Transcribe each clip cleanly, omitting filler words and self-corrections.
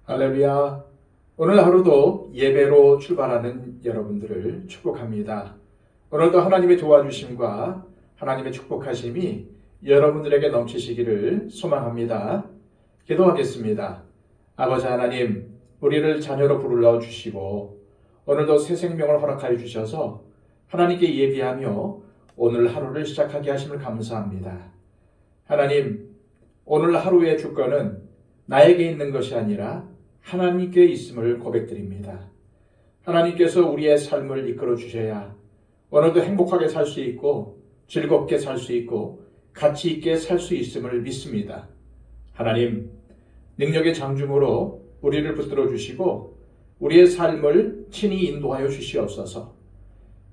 할렐루야. 오늘 하루도 예배로 출발하는 여러분들을 축복합니다. 오늘도 하나님의 도와주심과 하나님의 축복하심이 여러분들에게 넘치시기를 소망합니다. 기도하겠습니다. 아버지 하나님, 우리를 자녀로 부르러 주시고 오늘도 새 생명을 허락하여 주셔서 하나님께 예비하며 오늘 하루를 시작하게 하심을 감사합니다. 하나님, 오늘 하루의 주권은 나에게 있는 것이 아니라 하나님께 있음을 고백드립니다. 하나님께서 우리의 삶을 이끌어 주셔야 오늘도 행복하게 살 수 있고 즐겁게 살 수 있고 가치 있게 살 수 있음을 믿습니다. 하나님, 능력의 장중으로 우리를 붙들어 주시고 우리의 삶을 친히 인도하여 주시옵소서.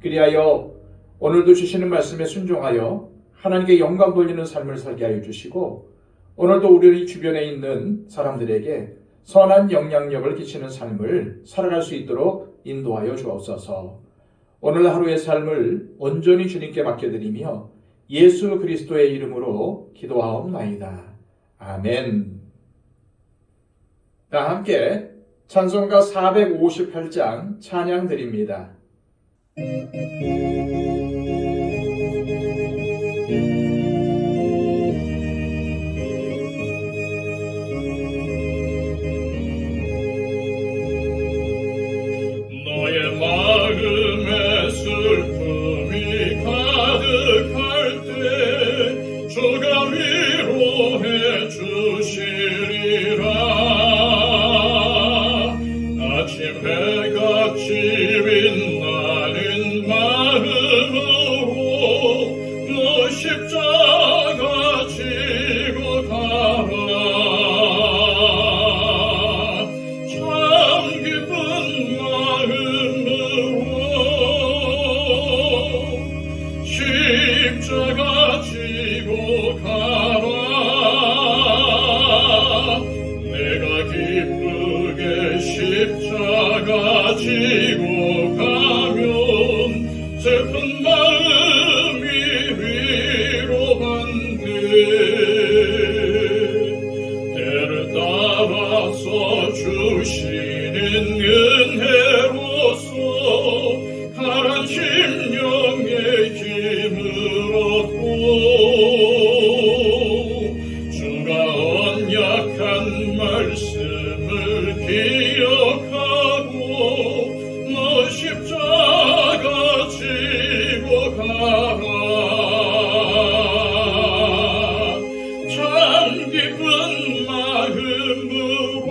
그리하여 오늘도 주시는 말씀에 순종하여 하나님께 영광 돌리는 삶을 살게 하여 주시고 오늘도 우리 주변에 있는 사람들에게 선한 영향력을 끼치는 삶을 살아갈 수 있도록 인도하여 주옵소서. 오늘 하루의 삶을 온전히 주님께 맡겨드리며 예수 그리스도의 이름으로 기도하옵나이다. 아멘. 다 함께 찬송가 458장 찬양 드립니다. 십자가 지고 가라. 참 기쁜 마음으로 십자가 지고 가라. 내가 기쁘게 십자가 지고 가면 슬픈 마음이 위로받네. 때를 따라서 주시는 은혜로서 가란 심령의 힘을 얻고 주가 언약한 말씀을 기억하고 너 십자가 지고 가라. 참 기쁜 마음으로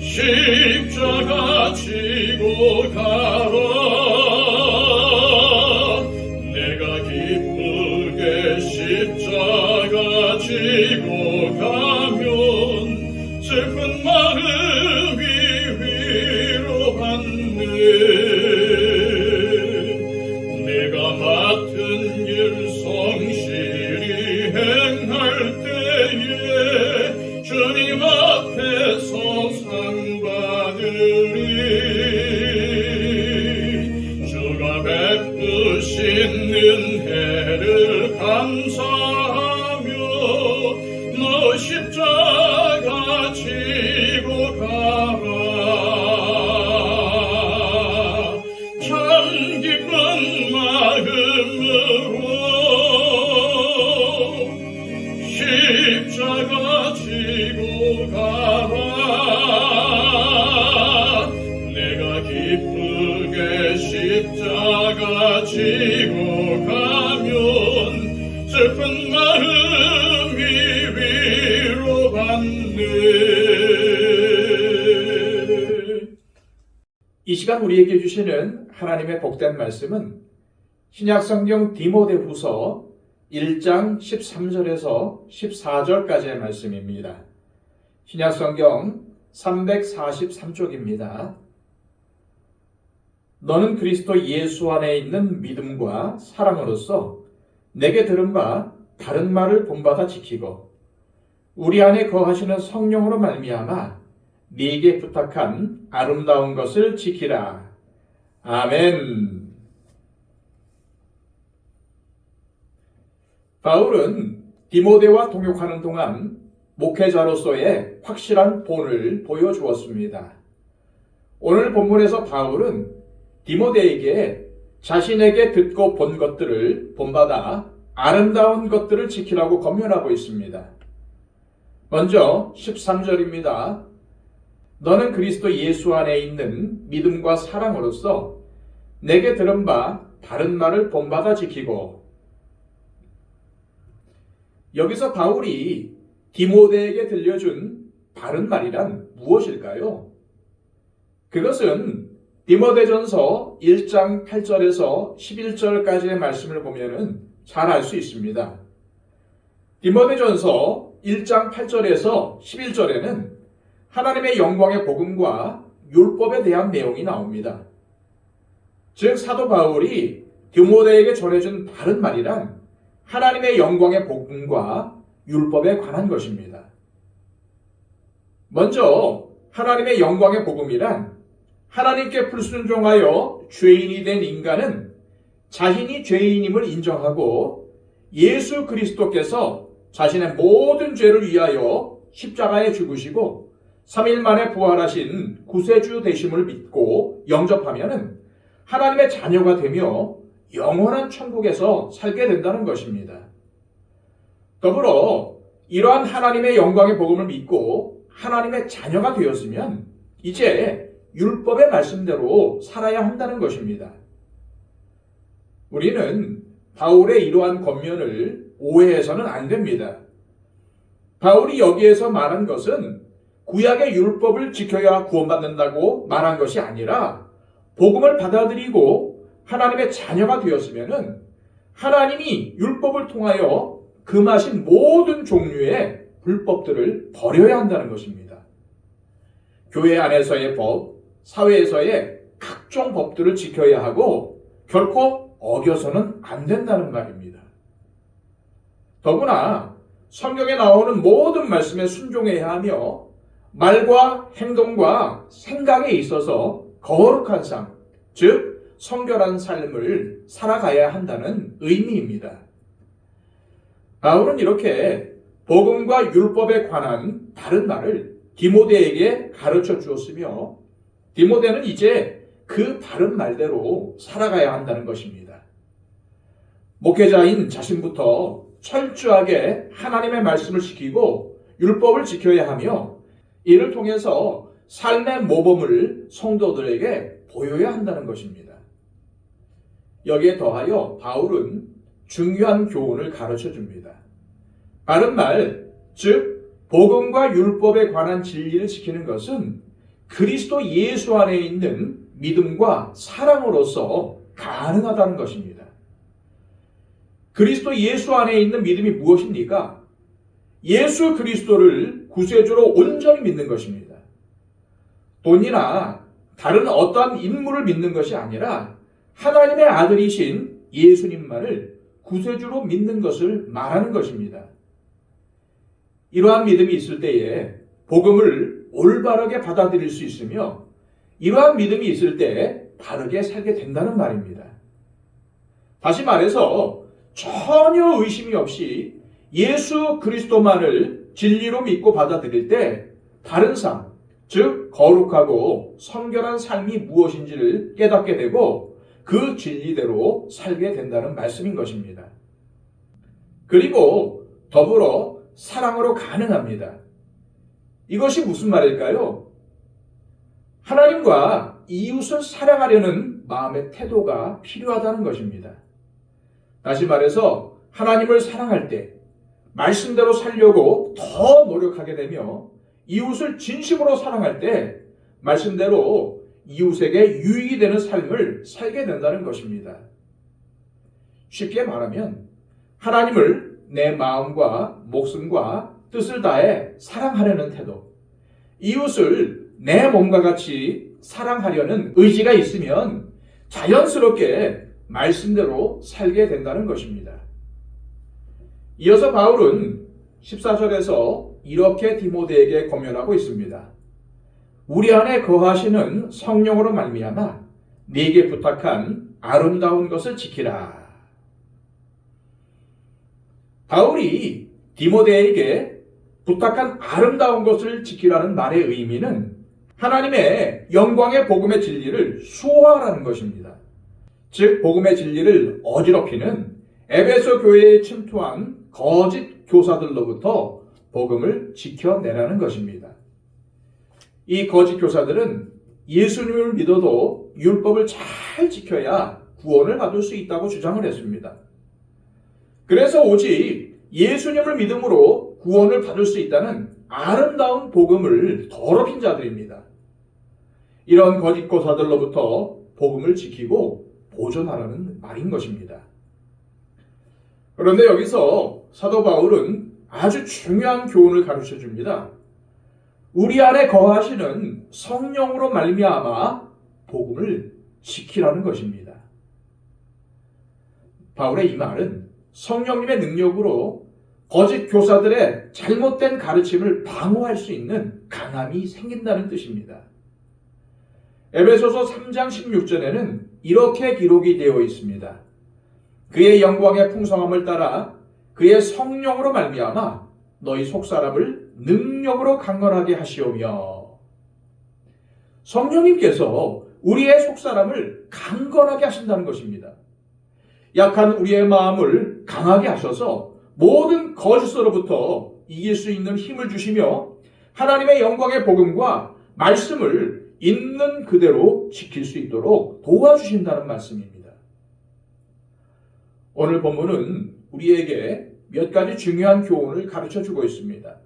십자가 지고 가라. 내가 기쁘게 십자가 지고 가면 슬픈 마음이 위로받네. 내가 맡은 일 성실히 행할 때에 주님 앞에서 상 받으리. 주가 베푸신 은혜를 감사하며 너 십자가 지고 가라. 참 기쁜 마음으로 십자가 지고 가라. 내가 기쁘게 십자가 지고 가면 슬픈 마음이 위로받네. 이 시간 우리에게 주시는 하나님의 복된 말씀은 신약성경 디모데후서 1장 13절에서 14절까지의 말씀입니다. 신약성경 343쪽입니다. 너는 그리스도 예수 안에 있는 믿음과 사랑으로서 내게 들은 바 다른 말을 본받아 지키고 우리 안에 거하시는 성령으로 말미암아 네게 부탁한 아름다운 것을 지키라. 아멘. 바울은 디모데와 동역하는 동안 목회자로서의 확실한 본을 보여주었습니다. 오늘 본문에서 바울은 디모데에게 자신에게 듣고 본 것들을 본받아 아름다운 것들을 지키라고 권면하고 있습니다. 먼저 13절입니다. 너는 그리스도 예수 안에 있는 믿음과 사랑으로서 내게 들은 바 바른 말을 본받아 지키고. 여기서 바울이 디모데에게 들려준 바른 말이란 무엇일까요? 그것은 디모데전서 1장 8절에서 11절까지의 말씀을 보면 잘 알 수 있습니다. 디모데전서 1장 8절에서 11절에는 하나님의 영광의 복음과 율법에 대한 내용이 나옵니다. 즉 사도 바울이 디모데에게 전해준 바른 말이란 하나님의 영광의 복음과 율법에 관한 것입니다. 먼저 하나님의 영광의 복음이란 하나님께 불순종하여 죄인이 된 인간은 자신이 죄인임을 인정하고 예수 그리스도께서 자신의 모든 죄를 위하여 십자가에 죽으시고 3일 만에 부활하신 구세주 되심을 믿고 영접하면 하나님의 자녀가 되며 영원한 천국에서 살게 된다는 것입니다. 더불어 이러한 하나님의 영광의 복음을 믿고 하나님의 자녀가 되었으면 이제 율법의 말씀대로 살아야 한다는 것입니다. 우리는 바울의 이러한 권면을 오해해서는 안 됩니다. 바울이 여기에서 말한 것은 구약의 율법을 지켜야 구원받는다고 말한 것이 아니라 복음을 받아들이고 하나님의 자녀가 되었으면 하나님이 율법을 통하여 금하신 모든 종류의 불법들을 버려야 한다는 것입니다. 교회 안에서의 법, 사회에서의 각종 법들을 지켜야 하고 결코 어겨서는 안 된다는 말입니다. 더구나 성경에 나오는 모든 말씀에 순종해야 하며 말과 행동과 생각에 있어서 거룩한 삶, 즉 성결한 삶을 살아가야 한다는 의미입니다. 바울은 이렇게 복음과 율법에 관한 바른 말을 디모데에게 가르쳐 주었으며 디모데는 이제 그 바른 말대로 살아가야 한다는 것입니다. 목회자인 자신부터 철저하게 하나님의 말씀을 지키고 율법을 지켜야 하며 이를 통해서 삶의 모범을 성도들에게 보여야 한다는 것입니다. 여기에 더하여 바울은 중요한 교훈을 가르쳐 줍니다. 바른 말, 즉 복음과 율법에 관한 진리를 지키는 것은 그리스도 예수 안에 있는 믿음과 사랑으로서 가능하다는 것입니다. 그리스도 예수 안에 있는 믿음이 무엇입니까? 예수 그리스도를 구세주로 온전히 믿는 것입니다. 돈이나 다른 어떠한 인물을 믿는 것이 아니라 하나님의 아들이신 예수님만을 구세주로 믿는 것을 말하는 것입니다. 이러한 믿음이 있을 때에 복음을 올바르게 받아들일 수 있으며 이러한 믿음이 있을 때 바르게 살게 된다는 말입니다. 다시 말해서 전혀 의심이 없이 예수 그리스도만을 진리로 믿고 받아들일 때 바른 삶, 즉 거룩하고 성결한 삶이 무엇인지를 깨닫게 되고 그 진리대로 살게 된다는 말씀인 것입니다. 그리고 더불어 사랑으로 가능합니다. 이것이 무슨 말일까요? 하나님과 이웃을 사랑하려는 마음의 태도가 필요하다는 것입니다. 다시 말해서 하나님을 사랑할 때 말씀대로 살려고 더 노력하게 되며 이웃을 진심으로 사랑할 때 말씀대로 이웃에게 유익이 되는 삶을 살게 된다는 것입니다. 쉽게 말하면 하나님을 내 마음과 목숨과 뜻을 다해 사랑하려는 태도, 이웃을 내 몸과 같이 사랑하려는 의지가 있으면 자연스럽게 말씀대로 살게 된다는 것입니다. 이어서 바울은 14절에서 이렇게 디모데에게 권면하고 있습니다. 우리 안에 거하시는 성령으로 말미암아 네게 부탁한 아름다운 것을 지키라. 바울이 디모데에게 부탁한 아름다운 것을 지키라는 말의 의미는 하나님의 영광의 복음의 진리를 수호하라는 것입니다. 즉 복음의 진리를 어지럽히는 에베소 교회에 침투한 거짓 교사들로부터 복음을 지켜내라는 것입니다. 이 거짓 교사들은 예수님을 믿어도 율법을 잘 지켜야 구원을 받을 수 있다고 주장을 했습니다. 그래서 오직 예수님을 믿음으로 구원을 받을 수 있다는 아름다운 복음을 더럽힌 자들입니다. 이런 거짓 교사들로부터 복음을 지키고 보존하라는 말인 것입니다. 그런데 여기서 사도 바울은 아주 중요한 교훈을 가르쳐 줍니다. 우리 안에 거하시는 성령으로 말미암아 복음을 지키라는 것입니다. 바울의 이 말은 성령님의 능력으로 거짓 교사들의 잘못된 가르침을 방어할 수 있는 강함이 생긴다는 뜻입니다. 에베소서 3장 16절에는 이렇게 기록이 되어 있습니다. 그의 영광의 풍성함을 따라 그의 성령으로 말미암아 너희 속사람을 능력으로 강건하게 하시오며. 성령님께서 우리의 속사람을 강건하게 하신다는 것입니다. 약한 우리의 마음을 강하게 하셔서 모든 거짓으로부터 이길 수 있는 힘을 주시며 하나님의 영광의 복음과 말씀을 있는 그대로 지킬 수 있도록 도와주신다는 말씀입니다. 오늘 본문은 우리에게 몇 가지 중요한 교훈을 가르쳐주고 있습니다.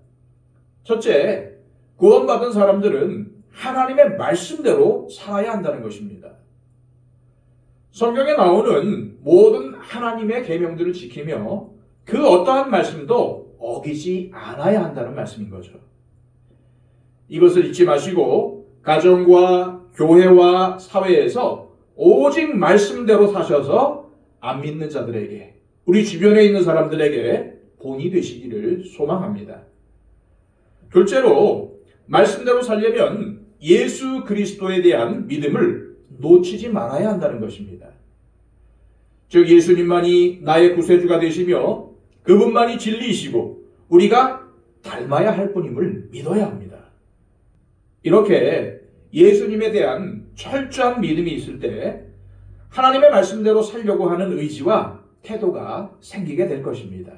첫째, 구원받은 사람들은 하나님의 말씀대로 살아야 한다는 것입니다. 성경에 나오는 모든 하나님의 계명들을 지키며 그 어떠한 말씀도 어기지 않아야 한다는 말씀인 거죠. 이것을 잊지 마시고 가정과 교회와 사회에서 오직 말씀대로 사셔서 안 믿는 자들에게, 우리 주변에 있는 사람들에게 본이 되시기를 소망합니다. 둘째로 말씀대로 살려면 예수 그리스도에 대한 믿음을 놓치지 말아야 한다는 것입니다. 즉 예수님만이 나의 구세주가 되시며 그분만이 진리이시고 우리가 닮아야 할 분임을 믿어야 합니다. 이렇게 예수님에 대한 철저한 믿음이 있을 때 하나님의 말씀대로 살려고 하는 의지와 태도가 생기게 될 것입니다.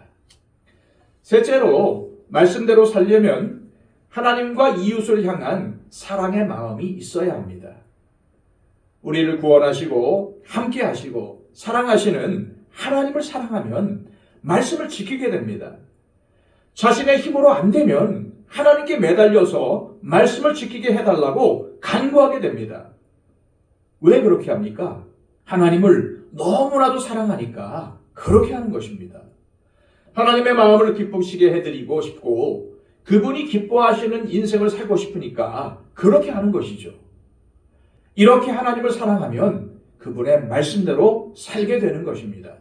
셋째로 말씀대로 살려면 하나님과 이웃을 향한 사랑의 마음이 있어야 합니다. 우리를 구원하시고 함께 하시고 사랑하시는 하나님을 사랑하면 말씀을 지키게 됩니다. 자신의 힘으로 안 되면 하나님께 매달려서 말씀을 지키게 해달라고 간구하게 됩니다. 왜 그렇게 합니까? 하나님을 너무나도 사랑하니까 그렇게 하는 것입니다. 하나님의 마음을 기쁘시게 해드리고 싶고 그분이 기뻐하시는 인생을 살고 싶으니까 그렇게 하는 것이죠. 이렇게 하나님을 사랑하면 그분의 말씀대로 살게 되는 것입니다.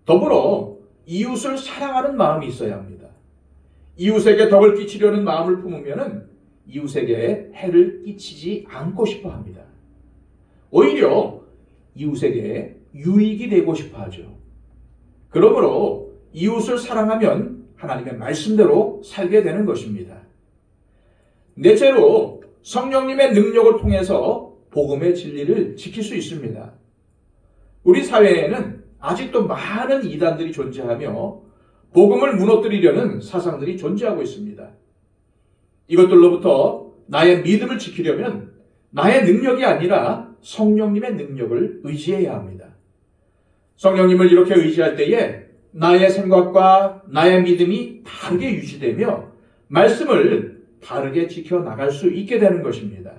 더불어 이웃을 사랑하는 마음이 있어야 합니다. 이웃에게 덕을 끼치려는 마음을 품으면 이웃에게 해를 끼치지 않고 싶어 합니다. 오히려 이웃에게 유익이 되고 싶어 하죠. 그러므로 이웃을 사랑하면 하나님의 말씀대로 살게 되는 것입니다. 넷째로 성령님의 능력을 통해서 복음의 진리를 지킬 수 있습니다. 우리 사회에는 아직도 많은 이단들이 존재하며 복음을 무너뜨리려는 사상들이 존재하고 있습니다. 이것들로부터 나의 믿음을 지키려면 나의 능력이 아니라 성령님의 능력을 의지해야 합니다. 성령님을 이렇게 의지할 때에 나의 생각과 나의 믿음이 바르게 유지되며 말씀을 바르게 지켜나갈 수 있게 되는 것입니다.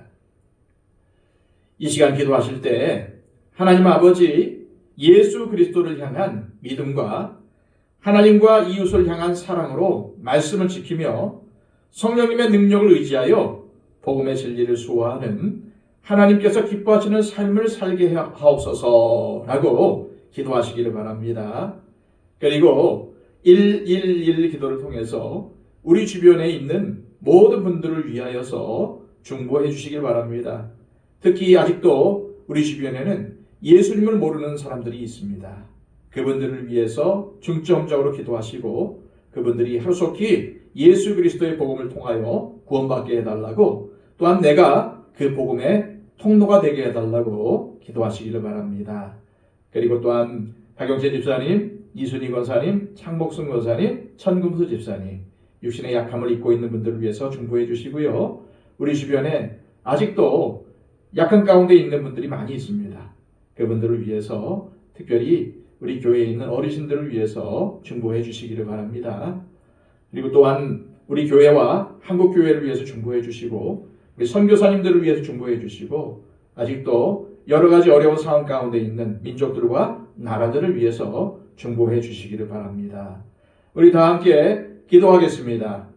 이 시간 기도하실 때 하나님 아버지 예수 그리스도를 향한 믿음과 하나님과 이웃을 향한 사랑으로 말씀을 지키며 성령님의 능력을 의지하여 복음의 진리를 수호하는 하나님께서 기뻐하시는 삶을 살게 하옵소서라고 기도하시기를 바랍니다. 그리고 111 기도를 통해서 우리 주변에 있는 모든 분들을 위하여서 중보해 주시길 바랍니다. 특히 아직도 우리 주변에는 예수님을 모르는 사람들이 있습니다. 그분들을 위해서 중점적으로 기도하시고 그분들이 하루속히 예수 그리스도의 복음을 통하여 구원받게 해달라고, 또한 내가 그 복음의 통로가 되게 해달라고 기도하시기를 바랍니다. 그리고 또한 박영재 집사님, 이순희 권사님, 창복순 권사님, 천금수 집사님, 육신의 약함을 입고 있는 분들을 위해서 중보해 주시고요. 우리 주변에 아직도 약한 가운데 있는 분들이 많이 있습니다. 그분들을 위해서 특별히 우리 교회에 있는 어르신들을 위해서 중보해 주시기를 바랍니다. 그리고 또한 우리 교회와 한국 교회를 위해서 중보해 주시고, 우리 선교사님들을 위해서 중보해 주시고, 아직도 여러 가지 어려운 상황 가운데 있는 민족들과 나라들을 위해서 중보해 주시기를 바랍니다. 우리 다 함께 기도하겠습니다.